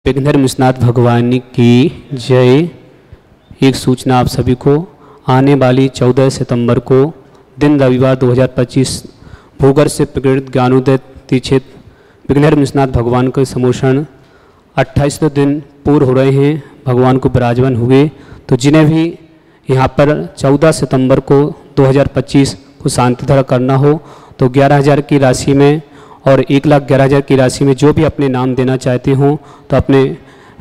विघ्नहरनाथ भगवान की जय। एक सूचना आप सभी को, आने वाली 14 सितंबर को दिन रविवार 2025 भूगर से प्रकटित ज्ञानोदय तीक्षित विघ्नहरनाथ भगवान के समोषण 28 दिन पूर्ण हो रहे हैं, भगवान को विराजमान हुए। तो जिन्हें भी यहाँ पर 14 सितंबर को 2025 को शांति धारा करना हो तो 11,000 की राशि में और 1,11,000 की राशि में जो भी अपने नाम देना चाहते हों तो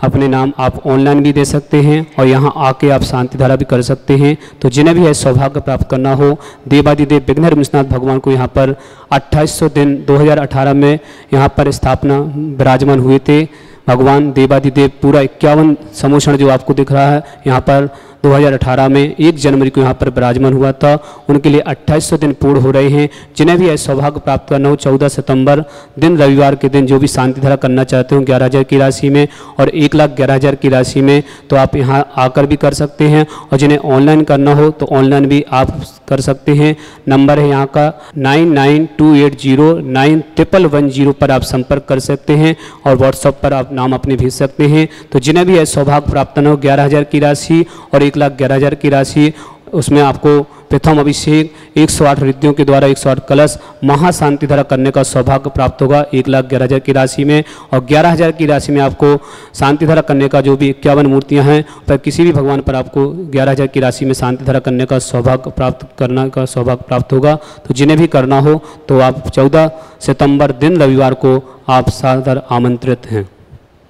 अपने नाम आप ऑनलाइन भी दे सकते हैं और यहाँ आके आप शांति धारा भी कर सकते हैं। तो जिन्हें भी ऐसा सौभाग्य प्राप्त करना हो, देवादिदेव विघ्नहरनाथ भगवान को यहाँ पर 2800 दिन 2018 में यहाँ पर स्थापना विराजमान हुए थे। भगवान देवादिदेव पूरा 51 समोषण जो आपको दिख रहा है यहाँ पर 2018 में 1 जनवरी को यहाँ पर विराजमान हुआ था, उनके लिए 2800 दिन पूर्ण हो रहे हैं। जिन्हें भी ऐसा सौभाग्य प्राप्त करना हो 14 सितंबर दिन रविवार के दिन जो भी शांति धारा करना चाहते हो 11,000 की राशि में और 1,11,000 की राशि में तो आप यहाँ आकर भी कर सकते हैं। और जिन्हें ऑनलाइन करना हो तो ऑनलाइन भी आप कर सकते हैं। नंबर है यहाँ का 9928091110 पर आप संपर्क कर सकते हैं और व्हाट्सएप पर आप नाम अपने भेज सकते हैं। तो जिन्हें भी ऐसा सौभाग्य प्राप्त करना हो 11,000 की राशि और 1,11,000 की राशि, उसमें आपको प्रथम अभिषेक 108 रिद्धियों के द्वारा 108 कलश महाशांति धारा करने का सौभाग्य प्राप्त होगा 1,11,000 की राशि में। और 11,000 की राशि में आपको शांति धारा करने का जो भी 51 मूर्तियां हैं पर किसी भी भगवान पर आपको 11,000 की राशि में शांति धारा करने का सौभाग्य प्राप्त होगा। तो जिन्हें भी करना हो तो आप 14 सितंबर दिन रविवार को आप सादर आमंत्रित हैं।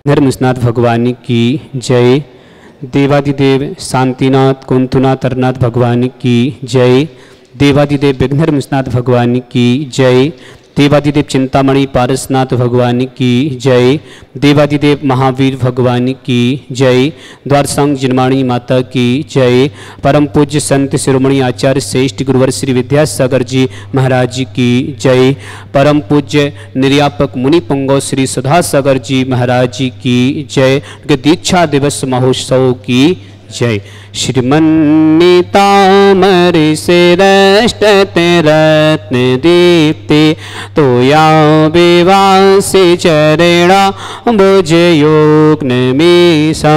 विघ्नहरनाथ भगवान की जय। देवादिदेव शांतिनाथ कुंथुनाथ हरनाथ भगवान की जय। देवादिदेव विघ्नहरनाथ भगवान की जय। देवादिदेव चिंतामणि पारसनाथ भगवान की जय। देवादिदेव महावीर भगवान की जय। द्वारसंग जिनमाणी माता की जय। परम पूज्य संत शिरोमणि आचार्य श्रेष्ठ गुरुवर श्री विद्यासागर जी महाराज जी की जय। परम पूज्य निर्यापक मुनि पुंगव श्री सुधासागर जी महाराज जी की जय। दीक्षा दिवस महोत्सव की जय। श्रीमन्नीतामरि से रष्टते रत्न दीप्ति तो या विवासी चरेणा भुज योग नमीसा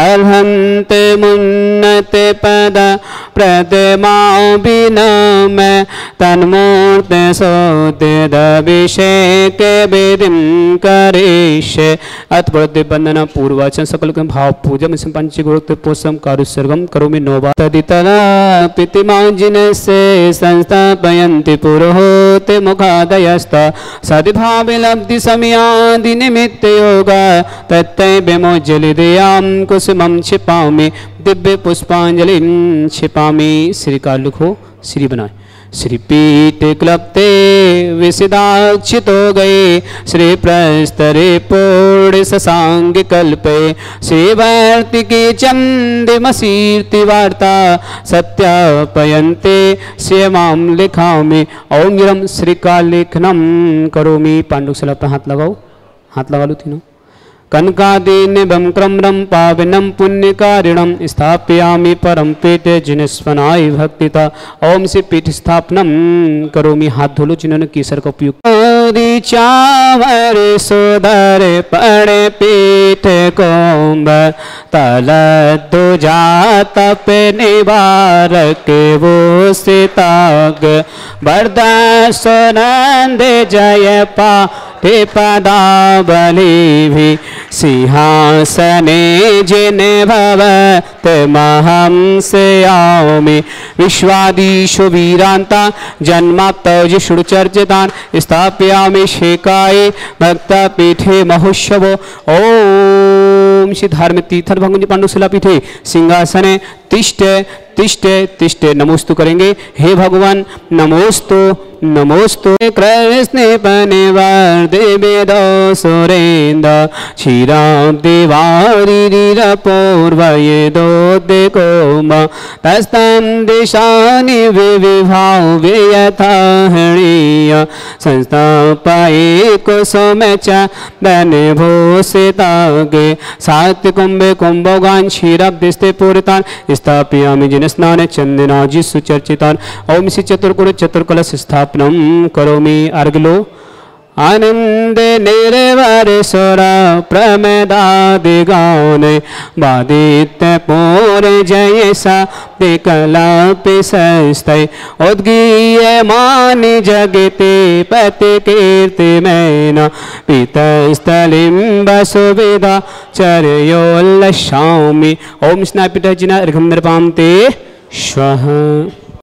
अर्हंत मुन्नत पद प्रतिमा बिनम तन्मूर्त सोतिदभिषेक विधिं करिष्ये। अतः वंदना पूर्वाचन सकल भाव पूजम पंच गुरुक्त पोषम कारुसर्गम करोमि नोवा तदितना पितिमांजिन से संस्थापयन्ति पुरोहोते मुखादयस्ता सद्भावे लब्धि समयादि निमित्त योगा तत्ते विमोज्जलिदयां कुसुमं क्षिपामि दिव्य पुष्पांजलिं क्षिपामि। श्री का लिखो श्री बनाए। श्रीपीठ क्लप्ते विसिदाक्षितो गए श्री प्रस्तरे पूर्ण ससांग कल्पे श्रीवर्ति की चंद्रमसीर्ति वार्ता सत्यापयन्ते श्यामां लिखामि ओं गिरम श्रीकालेखनम करोमि। पांडुशला पर हाथ लगाओ, हाथ लगा लो तीनों। कनकादिनिभं क्रम्रं पावनं पुण्यकारिणं स्थापयामि परम पीठे जिनस्वनाय भक्तिता। ओम से पीठ स्थापनम करोमि। हाथ धो लो जिन्होंने केसर का उपयोग। चावर सुधर पड़े पीठ कोम्ब तल दुजा तप निवारक वो सिताग बरदासनंद जय पा पदावली भी सिंहासने जिन भवत महं स्यामि विश्वादीशो वीरांता जन्माप्तौज षुडचर्चितान स्थापयामि शेकाये भक्ता पीठे महोत्सवो। ओम श्री धार्मिक तीर्थर भंगुंज पांडुशिला पीठे सिंहासने तिष्ठे तिष्ठे तिष्ठे नमोस्तु करेंगे। हे भगवान नमोस्तु नमोस्तु कृष्ण पनिवार देवेद सुरेन्द्र क्षीराम देवारीर पूर्वये दोदे कोम तस्तम दिशानि विभाव व्यथा हणीय संस्थापये कुसुम च धन भूषितागे सात कुंभे कुंभोगान क्षीराब्दिस्ते पूरितान स्थापयामि जिन स्नान चंदनाजी सुचर्चितान। ओम श्री चतुर्कुल चतुर्कलश स्थापनम करोमि। अर्घ लो आनंद निर्वर सुर प्रमदादि गौने वादित्य पूर जय सा विकलापिशस्तै उद्गीयमानि जगति पति कीर्तिमेन पीतस्थलिं वसुविदा चर्योल्लसामि। ओम स्नापितजिना ऋघं नृपां ते श्वः।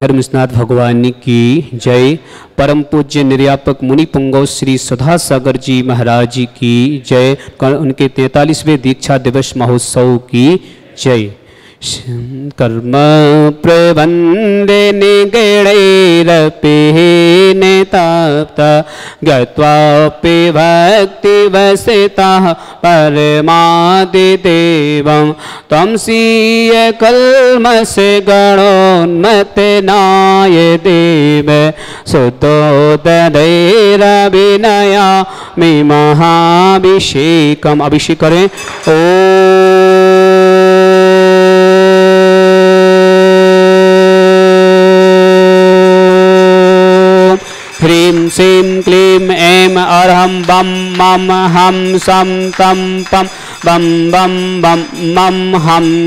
धर्मस्नाथ भगवान की जय। परम पूज्य निर्यापक मुनि पुंगव श्री सुधा सागर जी महाराज जी की जय। उनके 43वें दीक्षा दिवस महोत्सव की जय। कर्म प्रबंधे निगणैरपि निताप्ता गत्वापि भक्तिवसितः परमादिदेवं त्वं स्वीयकल्मषे गणोन्मत्तनाय देव सुतोदरैरभिनयामि महाभिषेकम्। अभिषेक करें। ओ ह्रीं श्रीं क्लीं ऐं अरहं बम मम हम सम तम पम बम बम बम मम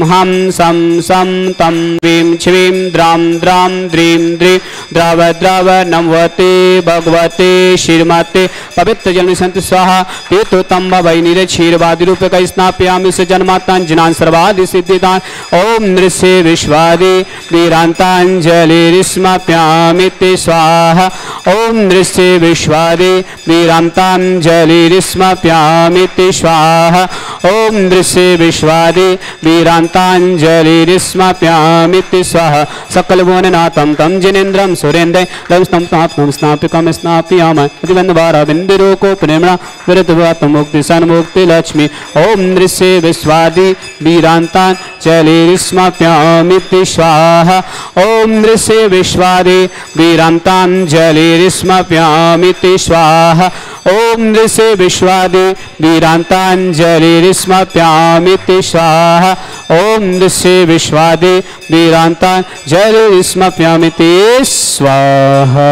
हम सम सम तम ह्रीं श्रीं द्रां द्रां द्रीं द्रीं द्रव द्रव नमवते भगवते श्रीमते पवित्र जल संत स्वाहा पीतो तम वै नीर क्षीरवादि रूप का स्नापयामि से जन्मातां जिनान सर्वादि सिद्धिदान। ओम नृस्य विश्वादि वीरांतांजलिस्मप्यामि ते स्वाहा। ओम नृस्य विश्वादि वीरांतांजलिस्मप्यामि ते स्वाहा। ओम नृस्य विश्वादि वीरांतांजलिस्मप्यामि ते स्वाहा। सकल भुवननाथं तं जिनेन्द्रं सुरेन्द्रं तं स्नाप्तं स्नापिकं स्नापयामि दिवन्वारा बिन्दुरोको प्रेमणा विरतवात मुक्ति सन्मुक्ति लक्ष्मी। ओम नृस्य विश्वादि वीरांतांजलिस्मप्यामि ते स्वाहा। ओम नृस्य विश्वादि वीरांतांजलिस्मप्यामि ते स्वाहा। ओम नृस्य विश्वादि वीरांतांजलिस्मप्यामि ते स्वाहा। ओम नृस्य विश्वादि वीरांतांजलिस्मप्यामि ते स्वाहा।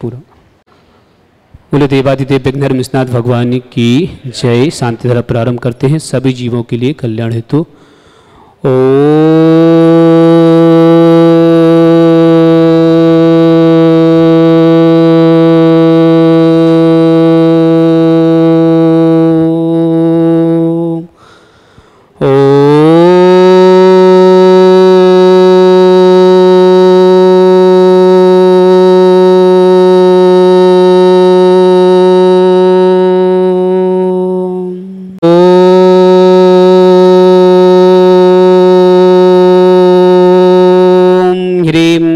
पूरा बोले देवादिदेव विघ्नहर निष्णात भगवान की जय। शांति धारा प्रारंभ करते हैं सभी जीवों के लिए कल्याण हेतु।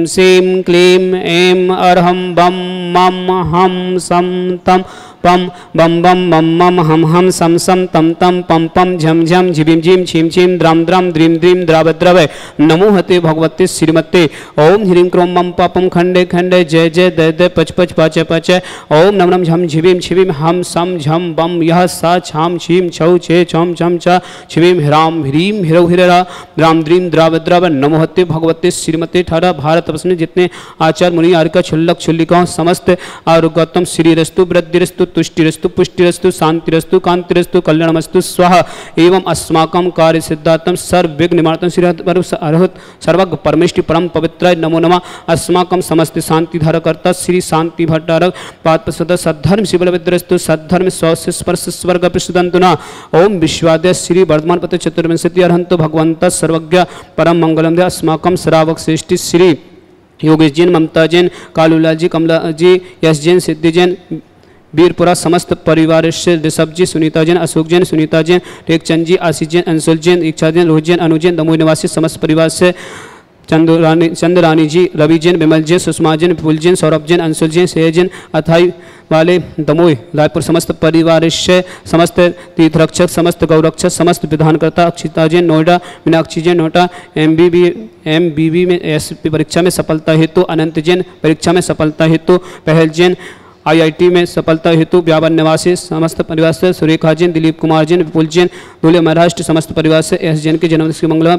श्रीं क्लीं ऐं अरहं बम मम हम सम तम पम बम बम मम मम हम सम सम तम तम पम पम झम झम झिबिम झिम छिम छिम द्राम द्राम द्रीम द्रीम द्राव द्रव नमो हते भगवते श्रीमते। ओम ह्रीं क्रोम मम पापम खंडे खंडे जय जय दय दय पच पच पाच पच। ओम नम नम झम झिबिम छिबिम हम सम झम बम यह सा छाम छीम छौ छे छम छम छ छिबिम ह्राम ह्रीम हिरौ हिरा द्राम द्रीम द्राव द्रव नमो हते भगवते श्रीमते। ठारा भारत वर्ष में जितने आचार्य मुनि आर्य छुल्लक छुल्लिकाओं समस्त आरोग्यतम श्रीरस्तु वृद्धिरस्तु तुष्टिरस्तु पुष्टिरस्तु शांतिरस्तु कांतिरस्तु कल्याणमस्तु स्वाहा। एवं अस्माकं कार्य सिद्धार्थम सर्व विघ्न निवारणं श्री अर्हत सर्वज्ञ परमेष्टि परम पवित्राय नमो नमः। अस्माकं समस्त शांति धारकर्ता श्री शांति भट्टारक पाद सद्धर्म शिवलविद्रस्तु सद्धर्म स्वस्य स्पर्श स्वर्ग प्रसुदंतु न। ओम विश्वाद्य श्री वर्धमान पते चतुर्विंशति अर्हंतो भगवंत सर्वज्ञ परम मंगलम दे। अस्माकं श्रावक श्रेष्ठी श्री योगेश जैन ममता जैन कालूलाल जी कमला जी यश जैन सिद्धि जैन वीरपुरा समस्त परिवार से ऋषभ जी सुनीता जैन अशोक जैन सुनीता जैन टेकचंद जी आशीष जैन अंशुल जैन इच्छा जैन रोहित जैन अनु जैन दमोह निवासी समस्त परिवार से चंद्रानी जी रवि जैन विमल जैन सुषमा जैन विपुल जैन सौरभ जैन अंशुल जैन शेर जैन अथाई वाले दमोह रायपुर समस्त परिवार से समस्त तीर्थरक्षक समस्त गौरक्षक समस्त विधानकर्ता अक्षिता जैन नोएडा मीनाक्षी जैन नोएडा MBB में SP परीक्षा में सफलता हेतु अनंत जैन परीक्षा में सफलता हेतु पहल जैन IIT में सफलता हेतु व्यापार निवासी समस्त परिवार से सुरेखा जैन दिलीप कुमार जैन विपुल जैन धुले महाराष्ट्र समस्त परिवार से S जैन के जन्मदिन की मंगलमा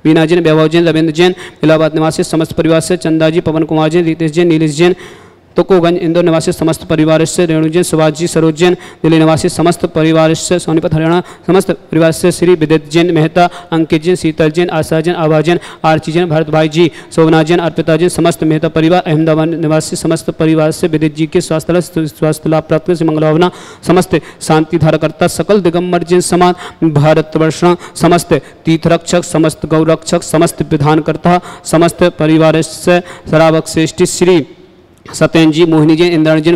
बीना जैन वैभव जैन रविंद्र जैन इलाहाबाद निवासी समस्त परिवार से चंदा जी पवन कुमार जैन रितेश जैन नीलेश जैन तुकोगंज इंदौर निवासी समस्त परिवार से रेणु जैन, सुभाष जी, सरोज जैन दिल्ली निवासी समस्त परिवार से, सोनीपत हरियाणा समस्त परिवार से श्री विदित जैन, मेहता अंकित जैन, शीतल जैन, आशा जैन, आभा जैन, आरची जैन, भरत भाई जी, शोभना जैन, अर्पिता जैन समस्त मेहता परिवार, अहमदाबाद निवासी समस्त परिवार से विदित जी के स्वास्थ्य लाभ प्राप्त कर मंगल भावना, समस्त शांति धारकर्ता सकल दिगंबर जैन समाज, भारतवर्ष समस्त तीर्थरक्षक, समस्त गौरक्षक, समस्त विधानकर्ता, समस्त परिवार से शरावक श्रेष्ठी श्री सत्यन जी, मोहिनी जी, इंद्राणी जी,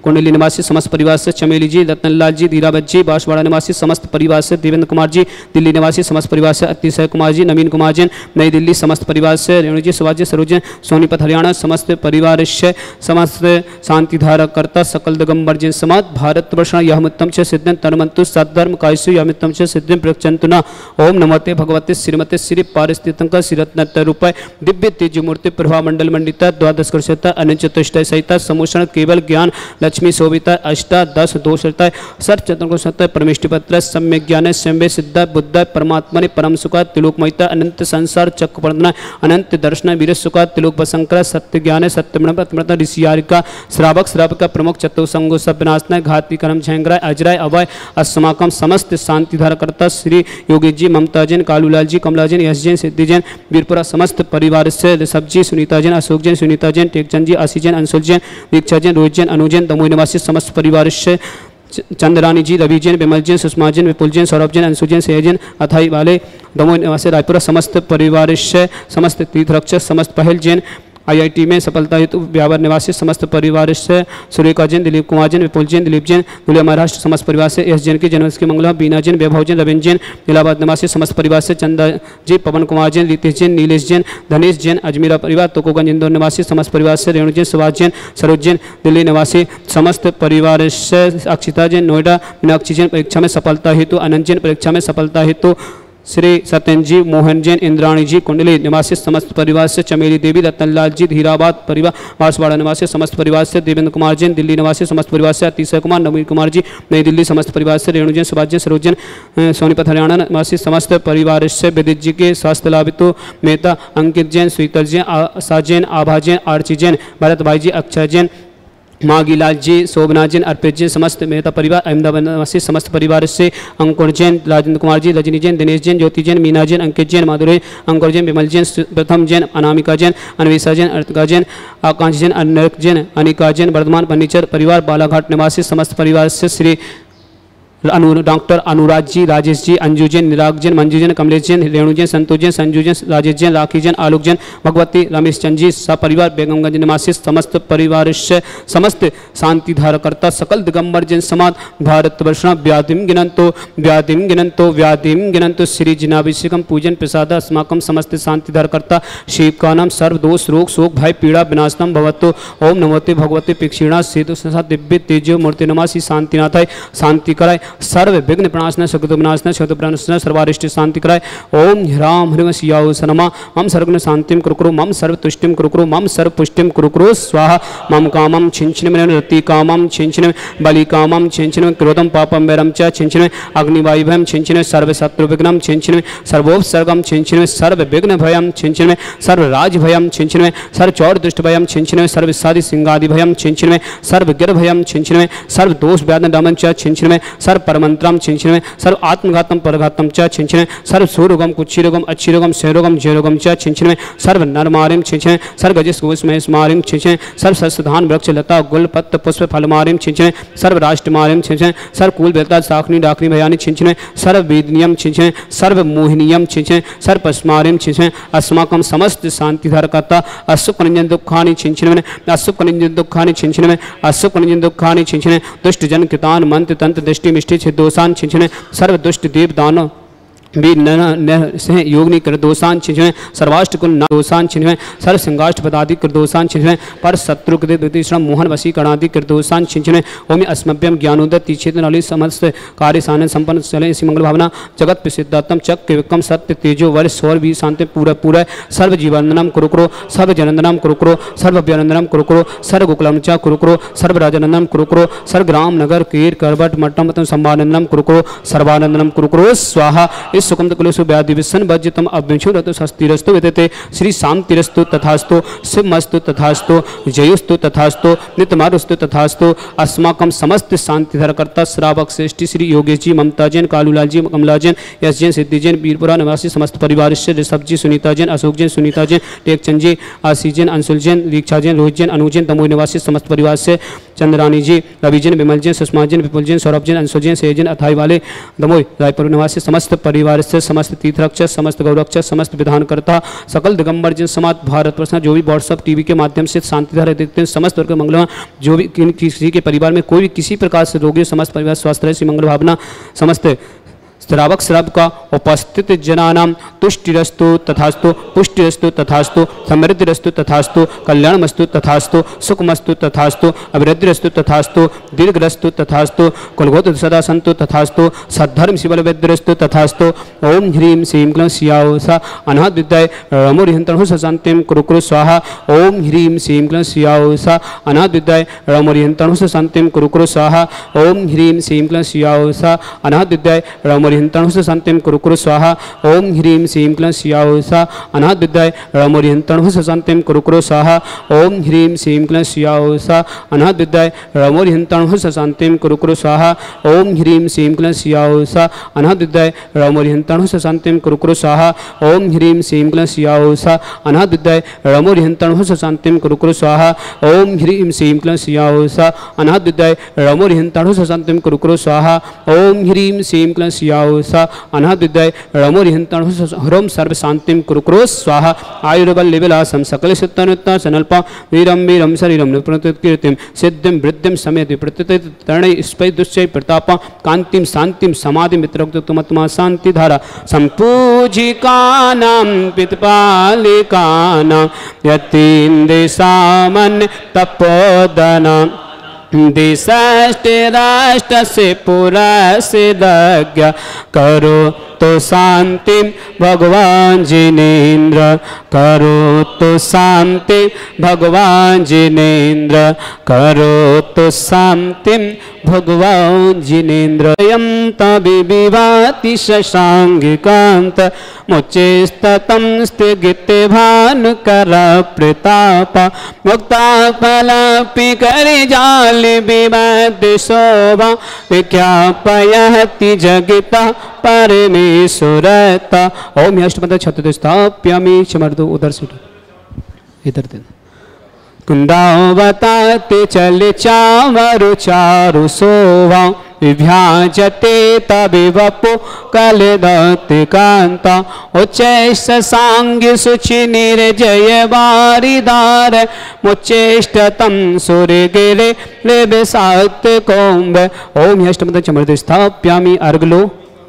कुंडली निवासी समस्त परिवार से चमेली जी, रतनलाल जी, धीरावत जी, बांसवाड़ा निवासी समस्त परिवार से देवेंद्र कुमार जी, दिल्ली निवासी समस्त परिवार से अतिशय कुमार जी, नवीन कुमार जैन नई दिल्ली समस्त परिवार से, रेणु जी, सुभाष जी, सरोज जैन सोनीपत हरियाणा समस्त परिवार से, समस्त शांति धारकर्ता सकल दिगंबर जैन समाज, भारतवर्ष यहमुत्तम च सिद्धन तन्मंतु सद्धर्म कायसु यहमुत्तम च सिद्धन प्रचंतु न। ओम नमोते भगवते श्रीमते श्री पारिस्थितंक श्रीरत्न रूपाय दिव्य तेज मूर्ति प्रभा मंडल मंडिता द्वादश कर्षता अनंत चतुष्टय सहिता समूषण केवल ज्ञान लक्ष्मी शोभिता अष्टा 10 दोषता सर्व चतुर्गुण सत्य परमेष्टिपत्र सम्यक ज्ञान सम्य सिद्ध बुद्ध परमात्मने परम सुखा तिलोकमयता अनंत संसार चक्रवर्धन अनंत दर्शन वीर सुखा तिलोक बसंकर सत्य ज्ञान सत्यमृत ऋषियारिका श्रावक श्रावका प्रमुख चतुसंगो सब विनाशनाय घाती कर्म झैंगराय अजराय अभय अस्माकम समस्त शांति धारकर्ता श्री योगी जी, ममता जैन, कालूलाल जी, कमला जैन, यश जैन, सिद्धि जैन, वीरपुरा समस्त परिवार से ऋषभ जी, सुनीता जैन, अशोक जैन, सुनीता जैन, टेकचंद जी, आशी जैन, अंशुल जैन, दीक्षा जैन, रोहित जैन, अनु जैन, दमोह निवासी समस्त परिवार से चंद्रानी जी, रवि जैन, विमल जैन, सुषमा जैन, विपुल जैन, सौरभ जैन, अंशु जैन, सेह जैन, अथाई वाले दमोह निवासी रायपुरा समस्त परिवार से, समस्त तीर्थरक्षक समस्त पहल जैन, IIT में सफलता हेतु ब्यावर निवासी समस्त परिवार से, सुरेखा जैन, दिलीप कुमार जैन, विपुल जैन, दिलीप जैन, दुलिया महाराष्ट्र समस्त परिवार से, एस जैन की जन्मदिन की मंगला, बीना जैन, वैभव जैन, रविंद्र जैन, इलाहाबाद निवासी समस्त परिवार से, चंदा जी, पवन कुमार जैन, रितेश जैन, नीलेश जैन, धनेश जैन, अजमेरा परिवार, तुकोगंज इंदौर निवासी समस्त परिवार से, रेणु जैन, सुभाष जैन, सरोज जैन दिल्ली निवासी समस्त परिवार से, अक्षिता जैन, नोएडा, मीनाक्षी जैन परीक्षा में सफलता हेतु, अनंत जैन परीक्षा में सफलता हेतु, श्री सत्यन जी, मोहन जैन, इंद्राणी जी, कुंडली निवासी समस्त परिवार से, चमेली देवी, रतनलाल जी, धीराबाद परिवार, बांसवाड़ा निवासी समस्त परिवार से, देवेंद्र कुमार जैन, दिल्ली निवासी समस्त परिवार से, अतिशय कुमार, नवीन कुमार जी, नई दिल्ली समस्त परिवार से, रेणु जैन, सुभाष जैन, सरोज जैन सोनीपत हरियाणा निवासी समस्त परिवार से, विदित जी के स्वास्थ्य लाभ हेतु मेहता अंकित जैन, शीतल जैन, आशा जैन, आभा जैन, आरची जैन, भरत भाई जी, अक्षय जैन, मागीलाल जी, शोभना जैन, अर्पित जैन समस्त मेहता परिवार, अहमदाबाद निवासी समस्त परिवार से, अंकुर जैन, राजेंद्र कुमार जी, रजनी जैन, दिनेश जैन, ज्योति जैन, मीना जैन, अंकित जैन, माधुरी, अंकुर जैन, विमल जैन, प्रथम जैन, अनामिका जैन, अन्वेषा जैन, अर्तिका जैन, आकांक्ष जैन, अनक जैन, अनिका जैन, वर्धमान फर्नीचर परिवार, बालाघाट निवासी समस्त परिवार से, श्री डॉक्टर अनुराग जी, राजेश जी, अंजू जैन, निराग जैन, मंजू जैन, कमलेश जैन, रेणु जैन, संतोष जैन, संजू जैन, राजेश जैन, राखी जैन, आलोक जैन, भगवती, रमेश चंद जी, सपरिवार बेगमगंज निवासी समस्त परिवार से, समस्त शांति धारकर्ता सकल दिगंबर जैन समाज, भारतवर्ष व्याधिम गिनंतो श्री जिनाभिषेकम पूजन प्रसाद अस्माकम समस्त शांति धारकर्ता शिव का नाम सर्व दोष रोग शोक भय पीड़ा विनाशनम भवतो। ओम नमोते भगवते पिक्षिणा सेतु संसा दिव्य तेजो मूर्ति नमासि शांतिनाथाय शांति कराय सर्व विघ्न प्रणाशन सुकृत विनाशन शत प्रणाशन सर्वारिष्ट शांति कराय। ओम ह्राम ह्रीम सियाओ सनमा मम सर्वज्ञ शांतिम कुरुकुरु मम सर्व तुष्टिम कुरुकुरु मम सर्व पुष्टिम कुरुकुरु स्वाहा मम कामम छिंचन रति कामम छिंचन बलि कामम छिंचन क्रोधम पापम वैरम च छिंचन अग्निवायुभयम छिंचन सर्व शत्रु विघ्नम छिंचन सर्वोपसर्गम छिंचन सर्व विघ्न भयम छिंचन सर्व राज भयम छिंचन सर्व चौर दुष्ट भयम छिंचन सर्व साधि सिंगादि भयम छिंचन सर्व गिर भयम छिंचन सर्व दोष व्याधन दमन च छिंचन सर्व परमंत्रम छिंचन सर्व आत्मघातम परघातम च छिंचन सर्व सूरोगम कुक्षीरोगम अच्छीरोगम सहरोगम जयरोगम च छिंचन सर्व नरमारिम छिंचन सर्व गजस गोस महेश मारिम छिंचन सर्व सस्धान वृक्ष लता गुल पत्त पुष्प फल मारिम छिंचन सर्व राष्ट्र मारिम छिंचन सर्व कुल बेलता साखनी डाकनी भयानी छिंचन सर्व वेदनियम छिंचन सर्व मोहिनियम छिंचन सर्व पस्मारिम छिंचन अस्माकम समस्त शांति धारकर्ता असुख निंजन दुखानि छिंचन असुख निंजन दुखानि छिंचन असुख निंजन दुखानि छिंचन दुष्ट जन कृतान मंत्र तंत्र दृष्टि मिष्टि छिदोषान छिंचन सर्व दुष्ट देव दानव भी न योगनी कर दोषान छिंचन सर्वाष्ट कुल दोषान छिंचन सर्व संगाष्ट पदादि कर दोषान छिंचन पर शत्रु कृतिश्रम मोहन वशी कणादि कर दोषान छिंचन ओम अस्मभ्यम ज्ञानोदय तीक्षेत्र नली समस्त कार्य सानन संपन्न चले इसी मंगल भावना जगत प्रसिद्धात्म चक्र विक्रम सत्य तेजो वर स्वर भी शांति पूरा पूरा सर्व जीवनंदनम कुरुकुरो सर्व जनंदनम कुरुकुरो सर्व अभ्यनंदनम कुरुकुरो सर्व गोकुलमचा कुरुकुरो सर्व राजनंदनम कुरुकुरो सर्व ग्राम नगर कीर करबट मट्टम संभानंदनम कुरुकुरो सर्वानंदनम कुरुकुरो स्वाहा। इस सुखम कुलेशु व्याधि विसन वज्जितम अभ्युंशुरतु स्वस्तिरस्तु विदते श्री शांतिरस्तु तथास्तु शिवमस्तु तथास्तु जयोस्तु तथास्तु नित्यमारुस्तु तथास्तु अस्माकं समस्त शांतिधरकर्ता श्रावक श्रेष्ठी श्री योगेश जी, ममता जैन, कालूलाल जी, कमला जैन, यश जैन, सिद्धि जैन, वीरपुरा निवासी समस्त परिवार से ऋषभ जी, सुनीता जैन, अशोक जैन, सुनीता जैन, टेकचंद जी, आशीष जैन, अंशुल जैन, दीक्षा जैन, रोहित जैन, अनु जैन, तमोई निवासी समस्त परिवार से चंद्रानी जी, रवि जैन, विमल जैन, सुषमा जैन, विपुल जैन, सौरभ जैन, अंशु जैन, सेजन, अथाई वाले दमोई रायपुर निवासी समस्त परिवार से समस्त तीर्थरक्षक, समस्त गौरक्षक, समस्त विधानकर्ता, सकल दिगंबर जन समाज भारत वर्ष जो भी व्हाट्सअप टीवी के माध्यम से शांतिधारा देखते हैं समस्त वर्ग मंगलवान, जो भी किसी के परिवार में कोई भी किसी प्रकार से रोगी समस्त परिवार स्वस्थ रहे, श्री मंगल भावना समस्त श्रावक श्राव का उपस्थित जनानां तुष्टिरस्तु तथास्तु, पुष्टिरस्तु तथास्तु, समृद्धिरस्तु तथास्तु, कल्याणमस्तु तथास्तु, सुखमस्तु तथास्तु, अभिवृद्धिरस्तु तथास्तु, दीर्घरस्तु तथास्तु, कुलगोत्र सदा सन्तु तथास्तु, सद्धर्म शिवलवेद्यरस्तु तथास्तु। ओम ह्रीं श्रीं क्लीं श्रियावसा अनाथ विद्याय रमोरिहंतनु शांतिं कुरु स्वाहा। ओम ह्रीं श्रीं क्लीं श्रियावसा अनाथ विद्याय रमोरिहंतनु शांतिं कुरु स्वाहा। ओम ह्रीं श्रीं क्लीं श्रियावसा अनाथ विद्याय रमोरिहंतनु शांतिं कुरु स्वाहा। ओम ह्रीं श्रीं क्लीं श्रियावसा अनाथ विद्याय रमोरिहंतनु शांतिं कुरु स्वाहा। ओम ह्रीं श्रीं क्लीं श्रियावसा अनाथ विद्याय रमोरिहंतनु शांतिं कुरु स्वाहा। ओम ह्रीं श्रीं क्लीं श्रियावसा अनाथ विद्याय रमोरिहंतनु शांतिं कुरु स्वाहा। ओम ह्रीं श्रीं क्लीं श्रियावसा अनाथ विद्याय रमोरिहंतनु शांतिं कुरु स्वाहा। ओम ह्रीं श्रीं क्लीं श्रियावसा अनाथ विद्याय रमोरिहंतनु शांतिं कुरु स्वाहा। ओम ह्रीं श्रीं क्लीं श्रियावसा अनाथ विद्याय रमोरिहंतनु ह्रौं सर्व शांतिं कुरु स्वाहा। आयुर्बल विलासम सकल सिद्धनुत्ता सनल्पा वीरम वीरम शरीरम निप्रतिकीर्तिं सिद्धिं वृद्धिं समेति प्रतित तरणै स्पै दुश्चै प्रतापा कांतिं शांतिं समाधिं मित्रोक्तमत्मा शांतिधारा संपूजिकानां पितपालिकानां यतीन्द्रसामान्य तपोदनां दिशाष्टे राष्ट्र से पुरा सिद्धज्ञ करो तो शांति भगवान जिनेन्द्र करो तो शांति भगवान जिनेन्द्र करो तो शांति भगवान जिनेन्द्र यम तविभाति शशांगिकांत मुचेस्ततम स्थिगिते भानुकर प्रताप मुक्ता फलापि करि जाल विवाद शोभा विज्ञापयति जगिता परमेश्वरता। ओम अष्टपद छत्त स्थाप्यामि क्षमर्दो उधर से इधर दिन कुंदावताते चल चावरु चारु शोभा विभ्याजते तबिवपु कलदत्ति कांता उच्चैष सांग सुचि निर्जय वारिदार मुच्चेष्टतम सूर्य गिरे लेबे सात कोम्ब। ओम अष्टपद चमर्द स्थाप्यामि अर्गलो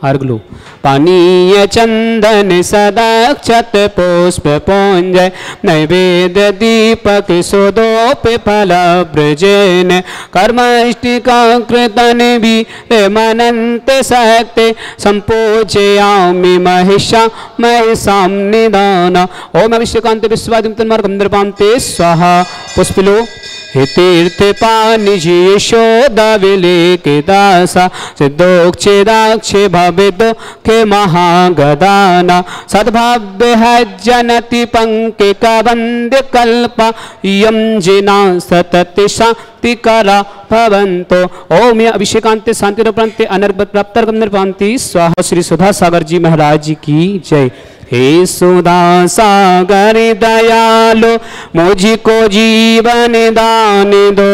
अर्गलो पानीय चंदन सदाक्षत पुष्प पुंज नैवेद्य दीपक सुदोप फल ब्रजेन कर्मष्टिका कृतन भी मनंत शक्ति संपूजयामि महिषा महिषां निदान। ओम अभिषेकांत विश्वादिम तन्मार्गं निर्पान्ते स्वाहा। पुष्पिलो तीर्थ पानि यशोदा विलेके दासा सिद्धोक्षेदाक्षे भविदो के महागदाना सद्भाव्य है जनति पंके कबंद कल्पा यम जिना सतति शांतिकरा भवंतो। ओम अभिषेकांते शांति प्रांते अनर्गत प्राप्त निर्पांति स्वाहा। श्री सुधा सागर जी महाराज जी की जय। हे सुधा सागर दयालो मुझको जीवन दान दो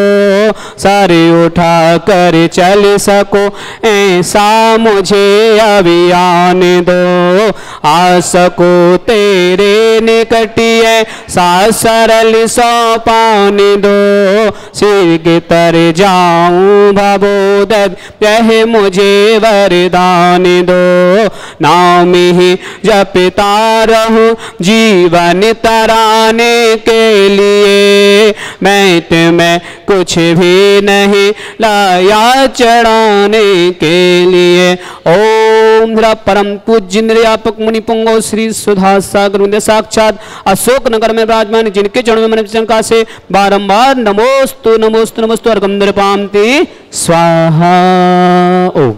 सारे उठा कर चल सको ऐसा मुझे अभियान दो आ सको तेरे निकटिए सा सरल सोपान दो सिर के तर जाऊं भवोद यह मुझे वरदान दो नाम ही जपता रहूं जीवन तराने के लिए मैं तुम्हें कुछ भी नहीं लाया चढ़ाने के लिए। ओम परम पूज्य निर्यापक मुनि पुंगो श्री सुधा सागर साक्षात अशोक नगर में विराजमान जिनके चरणों में शंका से बारंबार नमोस्तु नमोस्तु नमोस्तु अर्घं निर्पान्ति स्वाहा। ओम